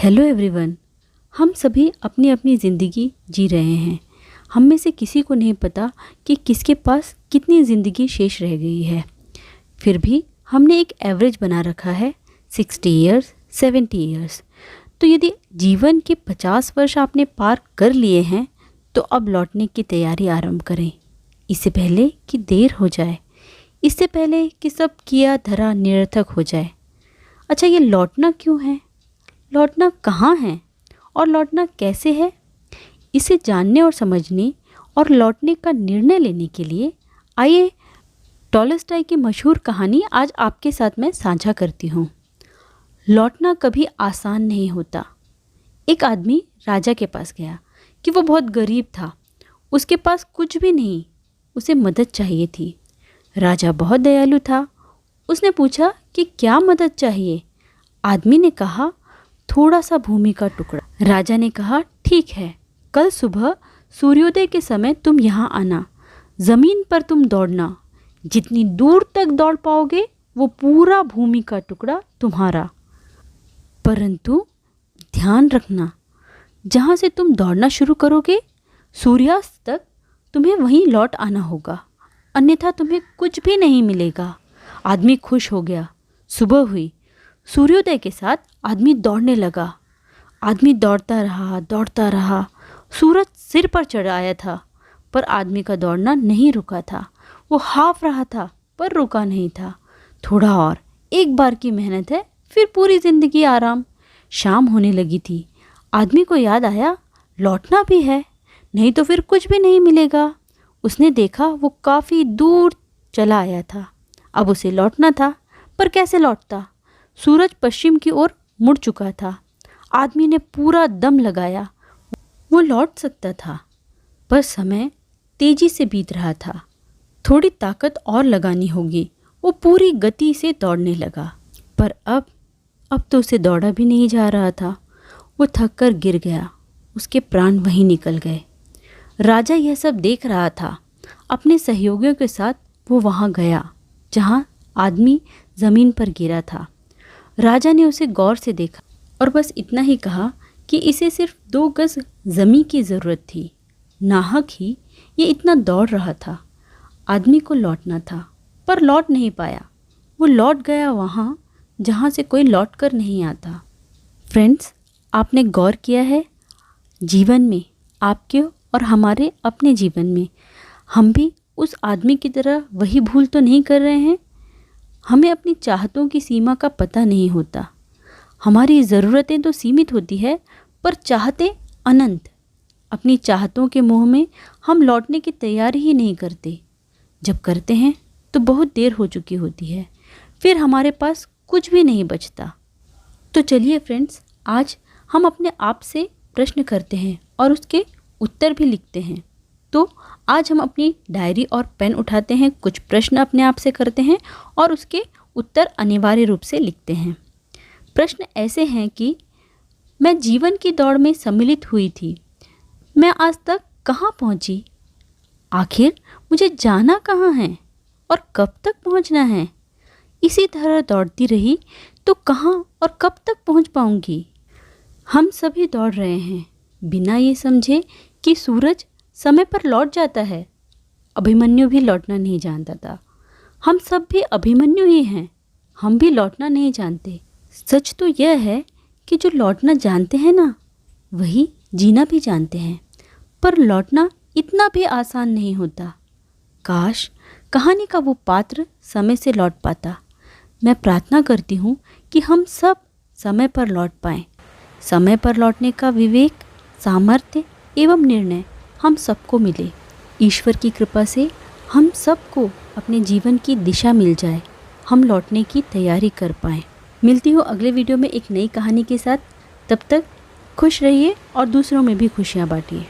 Hello everyone. हम सभी अपनी अपनी ज़िंदगी जी रहे हैं। हम में से किसी को नहीं पता कि किसके पास कितनी ज़िंदगी शेष रह गई है। फिर भी हमने एक एवरेज बना रखा है 60 इयर्स 70 इयर्स। तो यदि जीवन के 50 वर्ष आपने पार कर लिए हैं तो अब लौटने की तैयारी आरंभ करें, इससे पहले कि देर हो जाए, इससे पहले कि सब किया धरा निरर्थक हो जाए। अच्छा, ये लौटना क्यों है, लौटना कहाँ है और लौटना कैसे है, इसे जानने और समझने और लौटने का निर्णय लेने के लिए आइए टॉलस्टॉय की मशहूर कहानी आज आपके साथ मैं साझा करती हूँ। लौटना कभी आसान नहीं होता। एक आदमी राजा के पास गया कि वो बहुत गरीब था, उसके पास कुछ भी नहीं, उसे मदद चाहिए थी। राजा बहुत दयालु था, उसने पूछा कि क्या मदद चाहिए। आदमी ने कहा, थोड़ा सा भूमि का टुकड़ा। राजा ने कहा, ठीक है, कल सुबह सूर्योदय के समय तुम यहाँ आना, ज़मीन पर तुम दौड़ना, जितनी दूर तक दौड़ पाओगे वो पूरा भूमि का टुकड़ा तुम्हारा। परंतु ध्यान रखना, जहाँ से तुम दौड़ना शुरू करोगे सूर्यास्त तक तुम्हें वहीं लौट आना होगा, अन्यथा तुम्हें कुछ भी नहीं मिलेगा। आदमी खुश हो गया। सुबह हुई। सूर्योदय के साथ आदमी दौड़ने लगा। आदमी दौड़ता रहा। सूरज सिर पर चढ़ आया था, पर आदमी का दौड़ना नहीं रुका था। वो हाँफ रहा था पर रुका नहीं था। थोड़ा और, एक बार की मेहनत है, फिर पूरी ज़िंदगी आराम। शाम होने लगी थी। आदमी को याद आया, लौटना भी है, नहीं तो फिर कुछ भी नहीं मिलेगा। उसने देखा वो काफ़ी दूर चला आया था। अब उसे लौटना था, पर कैसे लौटता। सूरज पश्चिम की ओर मुड़ चुका था। आदमी ने पूरा दम लगाया, वो लौट सकता था, पर समय तेजी से बीत रहा था। थोड़ी ताकत और लगानी होगी। वो पूरी गति से दौड़ने लगा, पर अब तो उसे दौड़ा भी नहीं जा रहा था। वो थक कर गिर गया, उसके प्राण वहीं निकल गए। राजा यह सब देख रहा था। अपने सहयोगियों के साथ वो वहाँ गया जहाँ आदमी ज़मीन पर गिरा था। राजा ने उसे गौर से देखा और बस इतना ही कहा कि इसे सिर्फ 2 गज ज़मीन की ज़रूरत थी। नाहक ही ये इतना दौड़ रहा था। आदमी को लौटना था, पर लौट नहीं पाया। वो लौट गया वहाँ जहाँ से कोई लौट कर नहीं आता। फ्रेंड्स, आपने गौर किया है, जीवन में, आपके और हमारे अपने जीवन में, हम भी उस आदमी की तरह वही भूल तो नहीं कर रहे हैं। हमें अपनी चाहतों की सीमा का पता नहीं होता। हमारी ज़रूरतें तो सीमित होती है, पर चाहते अनंत। अपनी चाहतों के मोह में हम लौटने की तैयारी ही नहीं करते। जब करते हैं तो बहुत देर हो चुकी होती है, फिर हमारे पास कुछ भी नहीं बचता। तो चलिए फ्रेंड्स, आज हम अपने आप से प्रश्न करते हैं और उसके उत्तर भी लिखते हैं। तो आज हम अपनी डायरी और पेन उठाते हैं, कुछ प्रश्न अपने आप से करते हैं और उसके उत्तर अनिवार्य रूप से लिखते हैं। प्रश्न ऐसे हैं कि मैं जीवन की दौड़ में सम्मिलित हुई थी, मैं आज तक कहाँ पहुँची? आखिर मुझे जाना कहाँ है और कब तक पहुँचना है? इसी तरह दौड़ती रही तो कहाँ और कब तक पहुँच पाऊँगी? हम सभी दौड़ रहे हैं बिना ये समझे कि सूरज समय पर लौट जाता है। अभिमन्यु भी लौटना नहीं जानता था। हम सब भी अभिमन्यु ही हैं, हम भी लौटना नहीं जानते। सच तो यह है कि जो लौटना जानते हैं ना, वही जीना भी जानते हैं। पर लौटना इतना भी आसान नहीं होता। काश कहानी का वो पात्र समय से लौट पाता। मैं प्रार्थना करती हूँ कि हम सब समय पर लौट पाएं। समय पर लौटने का विवेक, सामर्थ्य एवं निर्णय हम सबको मिले। ईश्वर की कृपा से हम सबको अपने जीवन की दिशा मिल जाए, हम लौटने की तैयारी कर पाएँ। मिलती हूँ अगले वीडियो में एक नई कहानी के साथ। तब तक खुश रहिए और दूसरों में भी खुशियाँ बांटिए।